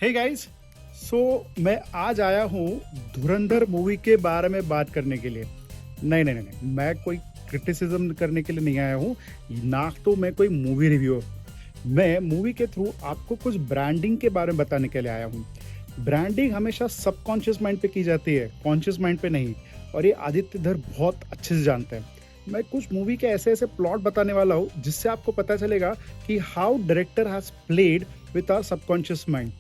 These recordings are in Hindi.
हे गाइस, सो मैं आज आया हूँ धुरंधर मूवी के बारे में बात करने के लिए। नहीं नहीं नहीं नहीं, मैं कोई क्रिटिसिज्म करने के लिए नहीं आया हूँ, ना तो मैं कोई मूवी रिव्यूअर। मैं मूवी के थ्रू आपको कुछ ब्रांडिंग के बारे में बताने के लिए आया हूँ। ब्रांडिंग हमेशा सबकॉन्शियस माइंड पे की जाती है, कॉन्शियस माइंड पे नहीं। और ये आदित्य धर बहुत अच्छे से जानते हैं। मैं कुछ मूवी के ऐसे ऐसे प्लॉट बताने वाला हूँ जिससे आपको पता चलेगा कि how director has played with our subconscious mind.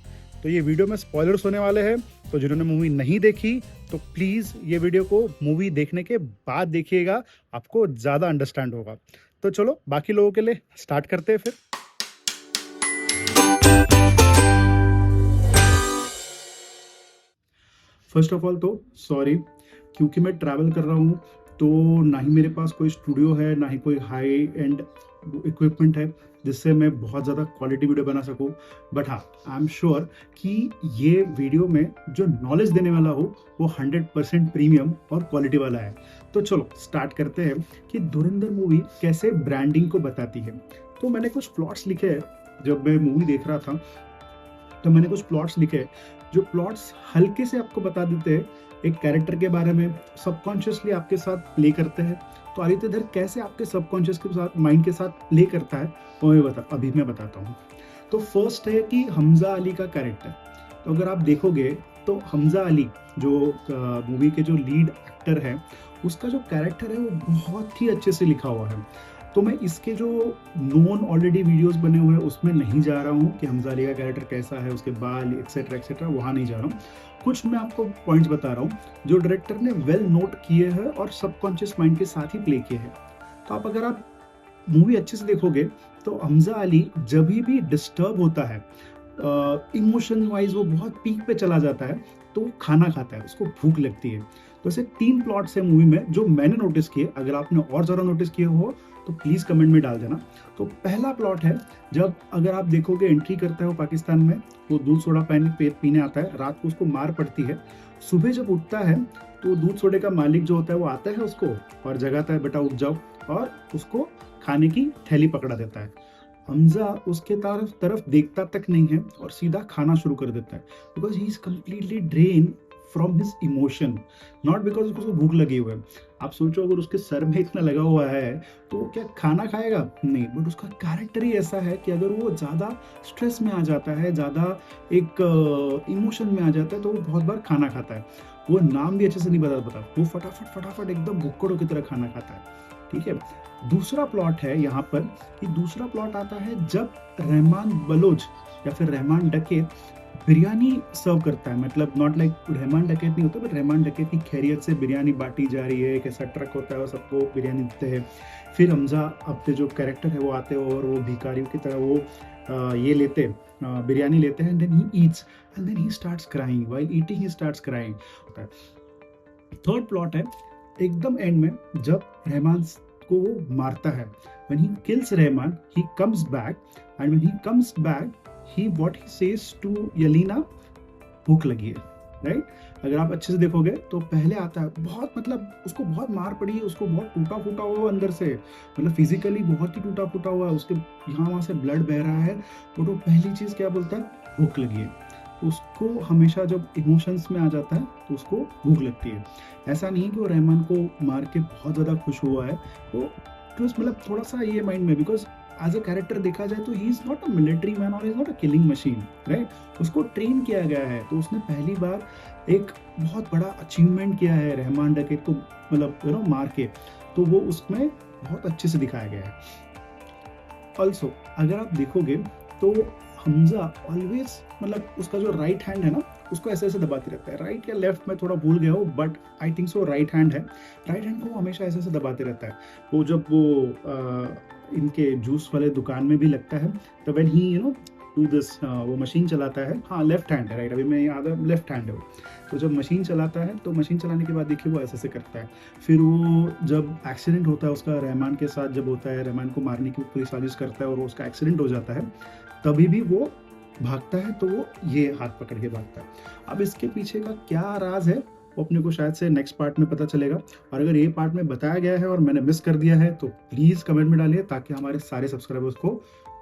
तो ये वीडियो में स्पॉयलर्स होने वाले हैं, तो जिन्होंने मूवी नहीं देखी तो प्लीज़ ये वीडियो को मूवी देखने के बाद देखिएगा, आपको ज़्यादा अंडरस्टैंड होगा। तो चलो बाकी लोगों के लिए स्टार्ट करते हैं फिर। फर्स्ट ऑफ ऑल तो सॉरी, क्योंकि मैं ट्रैवल कर रहा हूँ तो ना ही मेरे पास कोई स्टूडियो है, ना ही कोई हाई एंड इक्विपमेंट है जिससे मैं बहुत ज़्यादा क्वालिटी वीडियो बना सकूँ। बट हाँ, आई एम श्योर कि ये वीडियो में जो नॉलेज देने वाला हो वो 100% प्रीमियम और क्वालिटी वाला है। तो चलो स्टार्ट करते हैं कि धुरंधर मूवी कैसे ब्रांडिंग को बताती है। तो मैंने कुछ प्लॉट्स लिखे हैं। जब मैं मूवी देख रहा था तो मैंने कुछ प्लॉट्स लिखे जो प्लॉट्स हल्के से आपको बता देते हैं एक कैरेक्टर के बारे में, सबकॉन्शियसली आपके साथ प्ले करते हैं। तो आदित्य धर कैसे आपके सबकॉन्शियस के साथ, माइंड के साथ प्ले करता है वो अभी मैं बताता हूँ। तो फर्स्ट है कि हमजा अली का कैरेक्टर। तो अगर आप देखोगे तो हमजा अली जो मूवी के जो लीड एक्टर है, उसका जो कैरेक्टर है वो बहुत ही अच्छे से लिखा हुआ है। तो मैं इसके जो नोन ऑलरेडी वीडियोस बने हुए हैं उसमें नहीं जा रहा हूँ कि हमजा अली का कैरेक्टर कैसा है, उसके बाल एक्सेट्रा वहाँ नहीं जा रहा हूँ। कुछ मैं आपको पॉइंट्स बता रहा हूँ जो डायरेक्टर ने वेल नोट किए हैं और सबकॉन्शियस माइंड के साथ ही प्ले किए हैं। तो अगर आप मूवी अच्छे से देखोगे तो हमजा अली जब भी डिस्टर्ब होता है, इमोशन वाइज वो बहुत पीक पे चला जाता है, तो वो खाना खाता है, उसको भूख लगती है। तो ऐसे 3 प्लॉट्स है मूवी में जो मैंने नोटिस किए। अगर आपने और ज़्यादा नोटिस किए हो तो प्लीज़ कमेंट में डाल देना। तो पहला प्लॉट है, जब अगर आप देखोगे एंट्री करता है वो पाकिस्तान में, वो दूध सोडा पीने आता है, रात को उसको मार पड़ती है। सुबह जब उठता है तो दूध सोडे का मालिक जो होता है वो आता है उसको और जगाता है, बेटा उठ जाओ, और उसको खाने की थैली पकड़ा देता है। हमजा उसके तरफ देखता तक नहीं है और सीधा खाना शुरू कर देता है, because he is completely drain from his emotion, not because उसको भूख लगी हुई है। आप सोचो अगर उसके सर में इतना लगा हुआ है तो वो क्या खाना खाएगा? नहीं। बट उसका कैरेक्टर ही ऐसा है कि अगर वो ज़्यादा स्ट्रेस में आ जाता है, ज़्यादा एक इमोशन में आ जाता है, तो वो बहुत बार खाना खाता है। वो नाम भी अच्छे से नहीं बता, वो फटाफट एकदम भुक्कड़ों की तरह खाना खाता है। ठीक है। दूसरा प्लॉट है यहाँ पर, कि दूसरा प्लॉट आता है जब रहमान बलोच या फिर रहमान डकैत बिरयानी सर्व करता है। मतलब नॉट लाइक रहमान डकैत नहीं होता, बट रहमान डकैत की खैरियत से बिरयानी बांटी जा रही है, एक ऐसा ट्रक होता है और सबको बिरयानी देते हैं। फिर हमजा अपने जो कैरेक्टर है वो आते हैं और वो भिखारियों की तरह वो ये लेते बिरयानी लेते हैं, and then he eats and then he starts crying, while eating he starts crying. Third plot है एकदम एंड में, जब रहमान को वो मारता है, when he kills Rahman, he comes back, and when he comes back what he says to यलीना, भूख लगी है, राइट? अगर आप अच्छे से देखोगे तो पहले आता है बहुत, मतलब उसको बहुत मार पड़ी है, उसको बहुत टूटा फूटा हुआ अंदर से, मतलब फिजिकली बहुत ही टूटा फूटा हुआ है, उसके यहाँ वहाँ से ब्लड बह रहा है। बट वो पहली चीज क्या बोलता है? भूख लगी है। उसको हमेशा जब इमोशंस में आ जाता है तो उसको भूख लगती है। ऐसा नहीं है कि वो रहमान को मार के बहुत ज़्यादा खुश हुआ है, वो मतलब थोड़ा सा ये माइंड में, बिकॉज एज अ कैरेक्टर देखा जाए तो he is not a military man और is not a killing machine, right? उसको ट्रेन किया गया है, तो उसने पहली बार एक बहुत बड़ा अचीवमेंट किया है रहमान डकैत को, मतलब मार के, तो वो उसमें बहुत अच्छे से दिखाया गया है। ऑल्सो अगर आप देखोगे तो हमजा ऑलवेज, मतलब उसका जो राइट हैंड है ना, उसको ऐसे ऐसे दबाते रहता है। राइट या लेफ्ट में थोड़ा भूल गया हूँ, but I think so right hand है। राइट हैंड को वो हमेशा ऐसे ऐसे दबाते रहता है। वो जब वो इनके जूस वाले दुकान में भी लगता है, तो व्हेन ही डू दिस, वो मशीन चलाता है, हाँ लेफ्ट हैंड है, राइट, अभी मैं याद है लेफ्ट हैंड है वो। तो जब मशीन चलाता है तो मशीन चलाने के बाद देखिए वो ऐसे ऐसे करता है। फिर वो जब एक्सीडेंट होता है उसका रहमान के साथ, जब होता है, रहमान को मारने की पूरी साजिश करता है और उसका एक्सीडेंट हो जाता है, तभी भी वो भागता है, तो वो ये हाथ पकड़ के भागता है। अब इसके पीछे का क्या राज है वो अपने को शायद से नेक्स्ट पार्ट में पता चलेगा, और अगर ये पार्ट में बताया गया है और मैंने मिस कर दिया है तो प्लीज़ कमेंट में डालिए, ताकि हमारे सारे सब्सक्राइबर्स को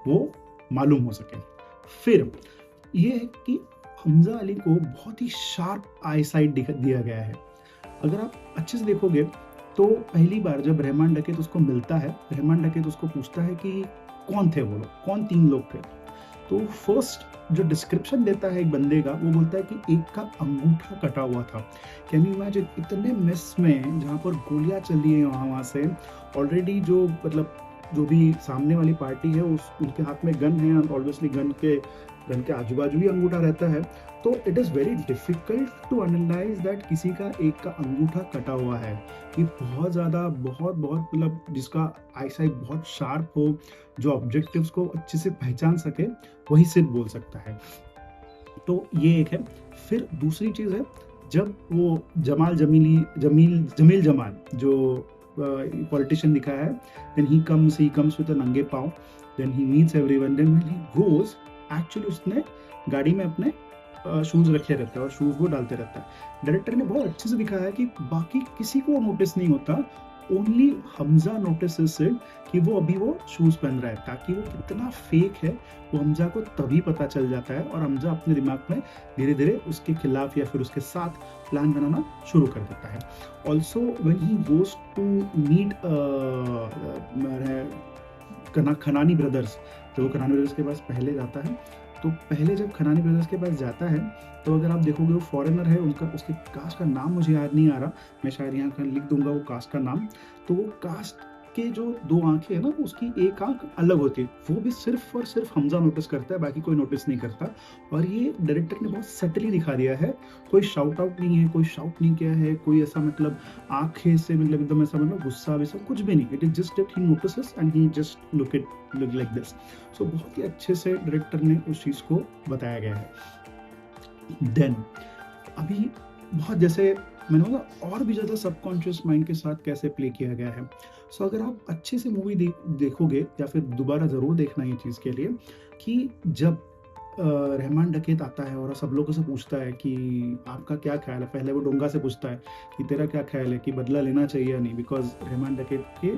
वो मालूम हो सके। फिर ये है कि हमजा अली को बहुत ही शार्प आई साइट दिया गया है। अगर आप अच्छे से देखोगे तो पहली बार जब रहमान डकैत उसको मिलता है, रहमान डकैत उसको पूछता है कि कौन थे वो लोग, कौन 3 लोग थे। तो फर्स्ट जो डिस्क्रिप्शन देता है एक बंदे का, वो बोलता है कि एक का अंगूठा कटा हुआ था। कैन यू इमेजिन, इतने मिस में जहाँ पर गोलियां चल रही है वहाँ से, ऑलरेडी जो मतलब जो भी सामने वाली पार्टी है उनके हाथ में गन है, ऑब्वियसली गन के आजू बाजू ही अंगूठा रहता है। तो it is very difficult to analyze that किसी का एक का अंगूठा कटा हुआ है। कि बहुत ज़्यादा बहुत मतलब जिसका आईसाइट बहुत शार्प हो, जो ऑब्जेक्टिव्स को अच्छे से पहचान सके, वही सिर्फ बोल सकता है। तो ये एक है। फिर दूसरी चीज़ है, जब वो जमील जमाल जो पॉलिटिशियन दिखा है, देन ही कम्स विद नंगे पाँव, then he meets everyone, then when he goes, actually उसने गाड़ी में अपने शूज रखे रहते हैं और शूज वो डालते रहता है। डायरेक्टर ने बहुत अच्छे से दिखाया है कि बाकी किसी को नोटिस नहीं होता, ओनली हमजा नोटिसेस इट कि वो अभी वो शूज पहन रहा है, ताकि वो कितना फेक है वो हमजा को तभी पता चल जाता है और हमजा अपने दिमाग में धीरे धीरे उसके खिलाफ या फिर उसके साथ प्लान बनाना शुरू कर देता है। Also when he goes to meet Khanani brothers, तो वो खनानी ब्रदर्स के पास पहले जाता है, तो पहले जब खनानी ब्रदर्स के पास जाता है तो अगर आप देखोगे वो फॉरेनर है, उसके कास्ट का नाम मुझे याद नहीं आ रहा, मैं शायद यहाँ का लिख दूंगा वो कास्ट का नाम। तो वो कास्ट के जो 2 आंखें है ना, उसकी एक आंख अलग होती है, वो भी सिर्फ और सिर्फ हमजा नोटिस करता है, बाकी कोई नोटिस नहीं करता। और ये डायरेक्टर ने बहुत सटली दिखा दिया है, कोई शाउट आउट नहीं है, कोई शाउट नहीं किया है, कोई ऐसा मतलब आंखें से मतलब एकदम ऐसा मतलब गुस्सा वैसा कुछ भी नहीं। It is just that he notices and he just look like this. So बहुत ही अच्छे से डायरेक्टर ने उस चीज़ को बताया गया है। देन अभी बहुत जैसे मैंने बोला और भी ज़्यादा सबकॉन्शियस माइंड के साथ कैसे प्ले किया गया है। सो अगर आप अच्छे से मूवी देखोगे या फिर दोबारा ज़रूर देखना ये चीज़ के लिए, कि जब रहमान डकैत आता है और सब लोगों से पूछता है कि आपका क्या ख्याल है, पहले वो डोंगा से पूछता है कि तेरा क्या ख्याल है कि बदला लेना चाहिए या नहीं, बिकॉज रहमान डकैत के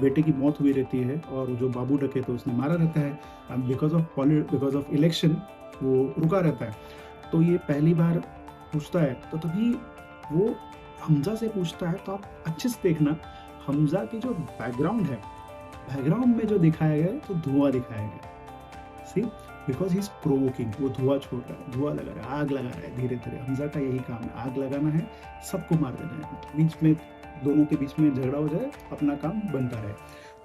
बेटे की मौत हुई रहती है और जो बाबू डकैत है उसने मारा रहता है, बिकॉज ऑफ इलेक्शन वो रुका रहता है। तो ये पहली बार पूछता है, तो तभी वो हमजा से पूछता है। तो आप अच्छे से देखना, हमजा की जो बैकग्राउंड है, बैकग्राउंड में जो दिखाया गया है तो धुआं दिखाया गया, सी, बिकॉज ही इज प्रोवोकिंग, वो धुआं छोड़ रहा है, धुआं लगा रहा है, आग लगा रहा है धीरे धीरे। हमजा का यही काम है, आग लगाना है, सबको मार देना है, बीच में दोनों के बीच में झगड़ा हो जाए, अपना काम बनता रहे।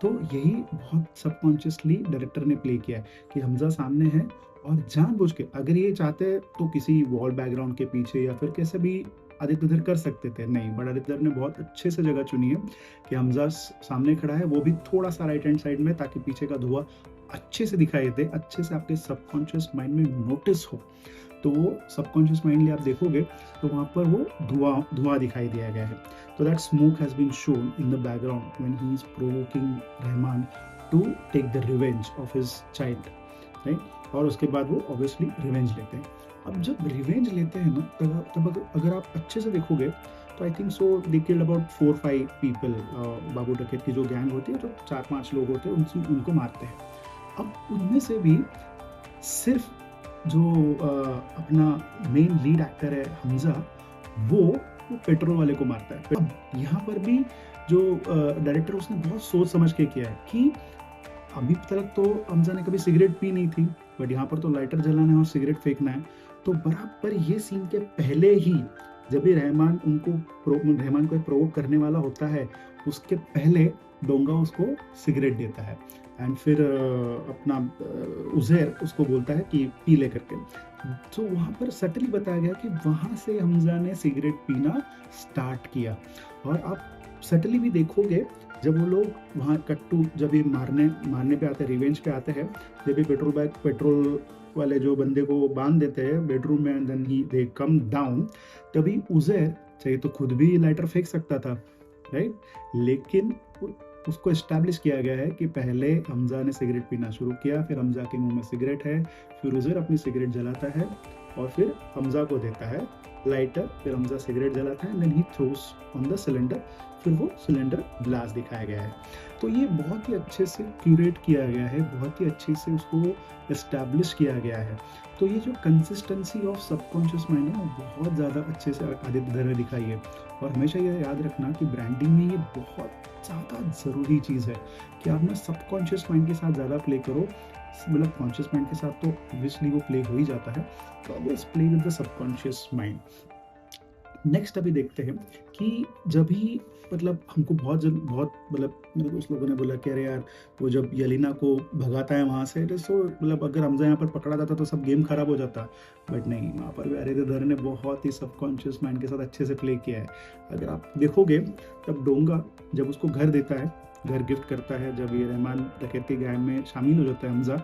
तो यही बहुत सबकॉन्शियसली डायरेक्टर ने प्ले किया है कि हमजा सामने है और जानबूझ के, अगर ये चाहते तो किसी वॉल बैकग्राउंड के पीछे या फिर कैसे भी आदित्य धर कर सकते थे, नहीं, बट आदित्य ने बहुत अच्छे से जगह चुनी है कि हमजा सामने खड़ा है, वो भी थोड़ा सा राइट हैंड साइड में, ताकि पीछे का धुआं अच्छे से दिखाई दे, अच्छे से आपके सबकॉन्शियस माइंड में नोटिस हो। तो वो सबकॉन्शियस माइंडली आप देखोगे तो वहाँ पर वो धुआं दिखाई दिया गया है। तो that smoke has been shown in the background when he is provoking Rahman to take the revenge of his child, right. और उसके बाद वो ऑब्वियसली रिवेंज लेते हैं। अब जब रिवेंज लेते हैं ना, तब अगर आप अच्छे से देखोगे तो I think so they killed about 4-5 people. Babu Dakait की जो गैंग होती है, जो 4-5 लोग होते हैं, उनको मारते हैं। अब उनमें से भी सिर्फ जो अपना मेन लीड एक्टर है हमजा, वो पेट्रोल वाले को मारता है। अब यहाँ पर भी जो डायरेक्टर, उसने बहुत सोच समझ के किया है कि अभी तक तो हमजा ने कभी सिगरेट पी नहीं थी, बट यहाँ पर तो लाइटर जलाना है और सिगरेट फेंकना है। तो बराबर ये सीन के पहले ही, जब भी रहमान को प्रोवोक करने वाला होता है, उसके पहले डोंगा उसको सिगरेट देता है एंड फिर अपना उज़ैर उसको बोलता है कि पी ले करके। तो वहाँ पर सटली बताया गया कि वहाँ से हमजा ने सिगरेट पीना स्टार्ट किया। और आप सटली भी देखोगे, जब वो लोग वहाँ कट्टू जब ये मारने पे आते हैं, रिवेंज पे आते हैं, जब ये पेट्रोल वाले जो बंदे को बांध देते हैं बेडरूम में, देन दे कम डाउन, तभी उज़ैर चाहिए तो खुद भी लाइटर फेंक सकता था, राइट। लेकिन उसको एस्टैब्लिश किया गया है कि पहले हमजा ने सिगरेट पीना शुरू किया, फिर हमजा के मुंह में सिगरेट है, फिर उज़ैर अपनी सिगरेट जलाता है और फिर हमजा को देता है लाइटर, फिर हमजा सिगरेट जलाता है, then he throws on the cylinder, फिर वो सिलेंडर ब्लास्ट दिखाया गया है। तो ये बहुत ही अच्छे से क्यूरेट किया गया है, बहुत ही अच्छे से उसको एस्टैब्लिश किया गया है। तो ये जो कंसिस्टेंसी ऑफ सबकॉन्शियस माइंड है वो बहुत ज़्यादा अच्छे से आदित्य धर ने दिखाई है। और हमेशा ये याद रखना कि ब्रांडिंग में ये बहुत ज़्यादा ज़रूरी चीज़ है कि आप ना सबकॉन्शियस माइंड के साथ ज़्यादा प्ले करो। मतलब कॉन्शियस माइंड के साथ तो ऑब्वियसली वो प्ले हो ही जाता है, तो always play with the subconscious mind. Next अभी देखते हैं कि जब भी मतलब हमको बहुत मतलब मेरे कुछ लोगों ने बोला कि अरे यार वो जब यलीना को भगाता है वहाँ से, तो मतलब अगर हमजा यहाँ पर पकड़ा जाता तो सब गेम खराब हो जाता, बट नहीं, वहाँ पर भी आदित्य धर ने बहुत ही सबकॉन्शियस माइंड के साथ अच्छे से प्ले किया है। अगर आप देखोगे तब डोंगा जब उसको घर देता है, घर गिफ्ट करता है, जब ये रहमान डकैती गैंग में शामिल हो जाता है हमजा,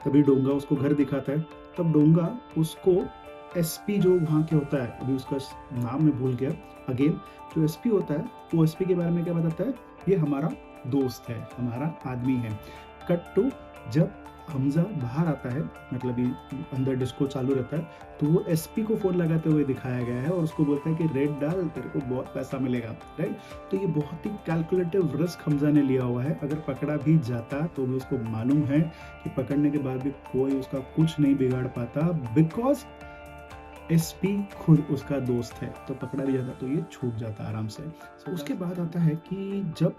तभी डोंगा उसको घर दिखाता है। तब डोंगा उसको एसपी जो वहाँ के होता है, अभी उसका नाम मैं भूल गया, अगेन जो एसपी होता है वो एसपी के बारे में क्या बताता है, ये हमारा दोस्त है, हमारा आदमी है। कट टू जब हमजा बाहर आता है, मतलब ये अंदर डिस्को चालू रहता है, तो वो एसपी को फोन लगाते हुए दिखाया गया है और उसको बोलता है कि रेड डाल, तेरे को बहुत पैसा मिलेगा, राइट। तो ये बहुत ही कैलकुलेटिव रिस्क हमजा ने लिया हुआ है। अगर पकड़ा भी जाता तो भी उसको मालूम है कि पकड़ने के बाद भी कोई उसका कुछ नहीं बिगाड़ पाता, बिकॉज एसपी खुद उसका दोस्त है। तो पकड़ा भी जाता तो ये छूट जाता आराम से। उसके बाद आता है कि जब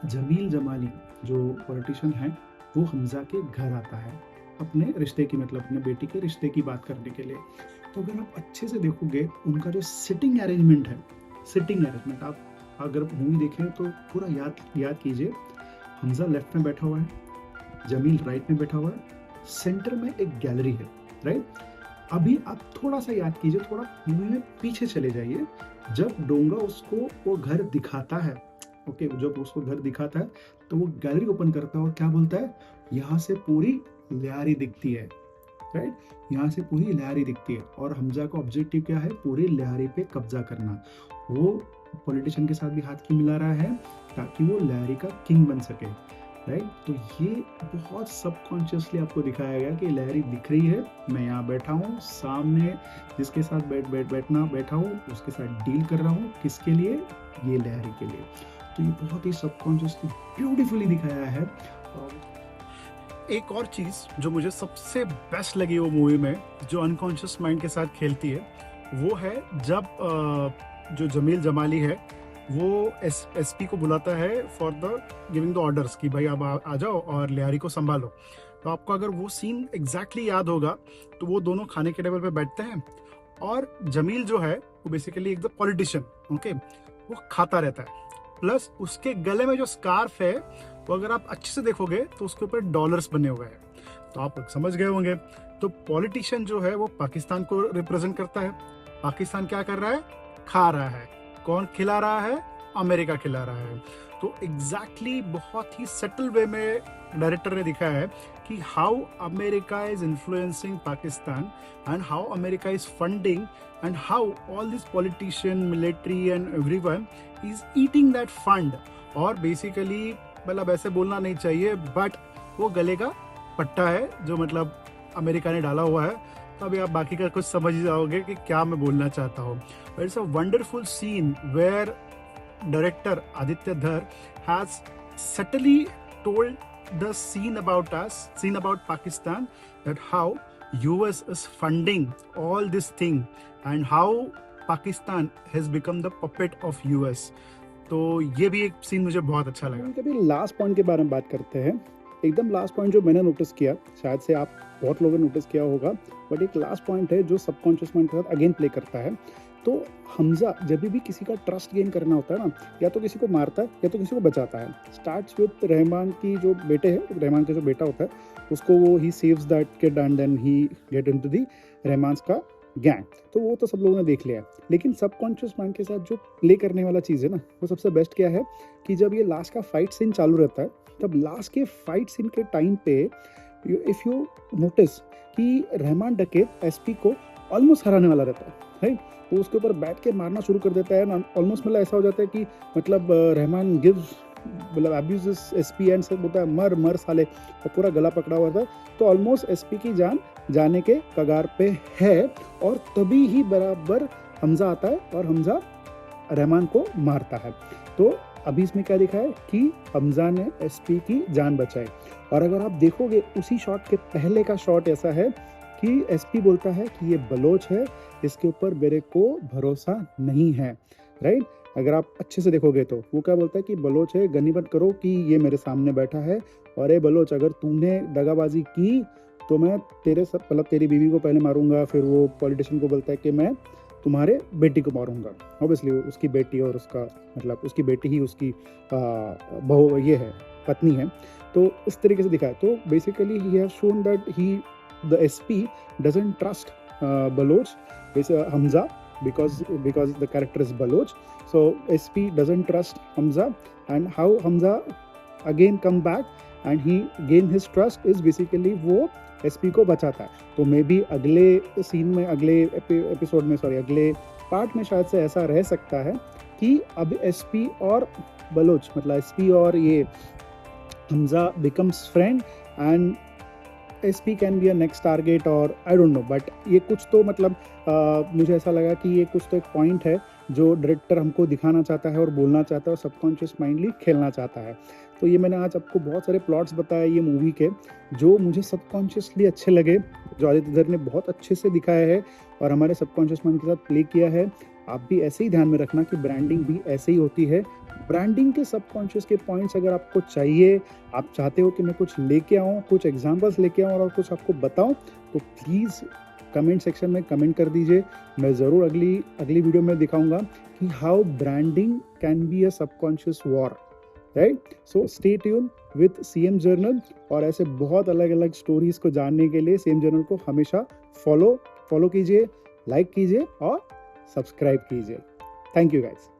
जमील जमाली जो पॉलिटिशियन है वो हमजा के घर आता है अपने रिश्ते की, मतलब अपने बेटी के रिश्ते की बात करने के लिए, तो अगर आप अच्छे से देखोगे उनका जो सिटिंग अरेंजमेंट है, सिटिंग अरेंजमेंट आप अगर मूवी देखें तो पूरा याद कीजिए। हमजा लेफ्ट में बैठा हुआ है, जमील राइट में बैठा हुआ है, सेंटर में एक गैलरी है, राइट। अभी आप थोड़ा सा याद कीजिए, थोड़ा मूवी में पीछे चले जाइए, जब डोंगा उसको वो घर दिखाता है, ओके, जब उसको घर दिखाता है तो वो गैलरी ओपन करता है और क्या बोलता है, यहाँ से पूरी लियारी दिखती है, राइट, यहाँ से पूरी लियारी दिखती है। और हमजा का ऑब्जेक्टिव क्या है, पूरी लियारी पे कब्जा करना। वो पॉलिटिशियन के साथ भी हाथ की मिला रहा है ताकि वो लियारी का किंग बन सके, राइट। तो ये बहुत सबकॉन्शियसली आपको दिखाया गया कि लहरी दिख रही है, मैं यहाँ बैठा हूँ, सामने जिसके साथ बैठा हूँ उसके साथ डील कर रहा हूँ, किसके लिए, ये लहरी के लिए। तो ये बहुत ही सबकॉन्शियसली ब्यूटीफुली दिखाया है। और एक और चीज़ जो मुझे सबसे बेस्ट लगी वो मूवी में, जो अनकॉन्शियस माइंड के साथ खेलती है, वो है जब जो जमील जमाली है वो एसपी को बुलाता है for the giving the orders कि भाई आप आ जाओ और लियारी को संभालो। तो आपको अगर वो सीन एग्जैक्टली याद होगा तो वो दोनों खाने के टेबल पे बैठते हैं और जमील जो है वो बेसिकली एक द पॉलिटिशियन, ओके, वो खाता रहता है, प्लस उसके गले में जो स्कार्फ है वो अगर आप अच्छे से देखोगे तो उसके ऊपर डॉलर्स बने हुए हैं। तो आप समझ गए होंगे, तो पॉलिटिशियन जो है वो पाकिस्तान को रिप्रेजेंट करता है। पाकिस्तान क्या कर रहा है, खा रहा है, कौन खिला रहा है, अमेरिका खिला रहा है। तो एग्जैक्टली बहुत ही सटल वे में डायरेक्टर ने दिखाया है कि how America is influencing Pakistan and how America is funding and how all this politician, military and everyone is eating that fund. और बेसिकली मतलब ऐसे बोलना नहीं चाहिए, बट वो गले का पट्टा है जो मतलब अमेरिका ने डाला हुआ है। तो अभी आप बाकी का कुछ समझ जाओगे कि क्या मैं बोलना चाहता हूँ। It's a wonderful scene where director Aditya Dhar has subtly told the scene about Pakistan, that how US is funding all this thing and how Pakistan has become the puppet of US. तो ये भी एक सीन मुझे बहुत अच्छा लगा। कभी लास्ट पॉइंट के बारे में बात करते हैं। एकदम लास्ट पॉइंट जो मैंने नोटिस किया, शायद से आप बहुत लोगों ने नोटिस किया होगा, बट एक लास्ट पॉइंट है जो सबकॉन्शियस माइंड के साथ अगेन प्ले करता है। तो हमजा जब भी किसी का ट्रस्ट गेन करना होता है ना, या तो किसी को मारता है या तो किसी को बचाता है। स्टार्ट्स विद रहमान की जो बेटे है, रहमान का जो बेटा होता है उसको वो ही saves that kid and then he get into the Rahman का गैंग। तो वो तो सब लोगों ने देख लिया है, लेकिन सबकॉन्शियस माइंड के साथ जो प्ले करने वाला चीज़ है ना, वो सबसे बेस्ट क्या है कि जब ये लास्ट का फाइट सीन चालू रहता है, तब लास्ट के फाइट सीन के टाइम पे इफ़ यू नोटिस कि रहमान डकैत एसपी को ऑलमोस्ट हराने वाला रहता है, राइट। वो उसके ऊपर बैठ के मारना शुरू कर देता है, ऑलमोस्ट मतलब ऐसा हो जाता है कि मतलब रहमान गिव्स मतलब अब्यूजेस एसपी एंड से बोलता है मर मर साले, और पूरा गला पकड़ा हुआ था। तो ऑलमोस्ट एसपी की जान जाने के कगार पे है, और तभी ही बराबर हमजा आता है और हमजा रहमान को मारता है। तो अभी इसमें क्या दिखा है कि हमजा ने एसपी की जान बचाई। और अगर आप देखोगे उसी शॉट के पहले का शॉट ऐसा है कि एसपी बोलता है कि ये बलोच है, इसके ऊपर मेरे को भरोसा नहीं है, राइट। अगर आप अच्छे से देखोगे तो वो क्या बोलता है कि बलोच है, गनीमत करो कि ये मेरे सामने बैठा है, और ये बलोच अगर तूने दगाबाजी की तो मैं तेरे सब मतलब तेरी बीवी को पहले मारूंगा। फिर वो पॉलिटिशियन को बोलता है कि मैं तुम्हारे बेटी को मारूंगा। ऑब्वियसली उसकी बेटी और उसका मतलब उसकी बेटी ही उसकी बहू ये है, पत्नी है। तो इस तरीके से दिखाया। तो basically he has shown that he the SP doesn't trust Baloch Hamza because the character is Baloch. So SP doesn't trust Hamza, and how Hamza again come back and he gain his trust is basically वो SP को बचाता है। तो मे बी अगले सीन में, अगले एपिसोड में, सॉरी अगले पार्ट में शायद से ऐसा रह सकता है कि अब SP और बलोच मतलब SP और ये Hamza becomes friend and SP can be a next target और आई डोंट नो। बट ये कुछ तो मतलब मुझे ऐसा लगा कि ये कुछ तो एक पॉइंट है जो डायरेक्टर हमको दिखाना चाहता है और बोलना चाहता है और सबकॉन्शियस माइंडली खेलना चाहता है। तो ये मैंने आज आपको बहुत सारे प्लॉट्स बताए ये मूवी के जो मुझे सबकॉन्शियसली अच्छे लगे, जो आदित्य धर ने बहुत अच्छे से दिखाया है और हमारे सबकॉन्शियस माइंड के साथ प्ले किया है। आप भी ऐसे ही ध्यान में रखना कि ब्रांडिंग भी ऐसे ही होती है। ब्रांडिंग के सबकॉन्शियस के पॉइंट्स अगर आपको चाहिए, आप चाहते हो कि मैं कुछ लेके आऊँ, कुछ एग्जांपल्स लेके आऊँ और कुछ आपको बताऊँ, तो प्लीज़ कमेंट सेक्शन में कमेंट कर दीजिए। मैं ज़रूर अगली वीडियो में दिखाऊंगा कि how branding can be a subconscious war, right. So stay tune with CM journal और ऐसे बहुत अलग अलग स्टोरीज को जानने के लिए सीएम जर्नल को हमेशा फॉलो कीजिए, लाइक कीजिए और सब्सक्राइब कीजिए। Thank you guys.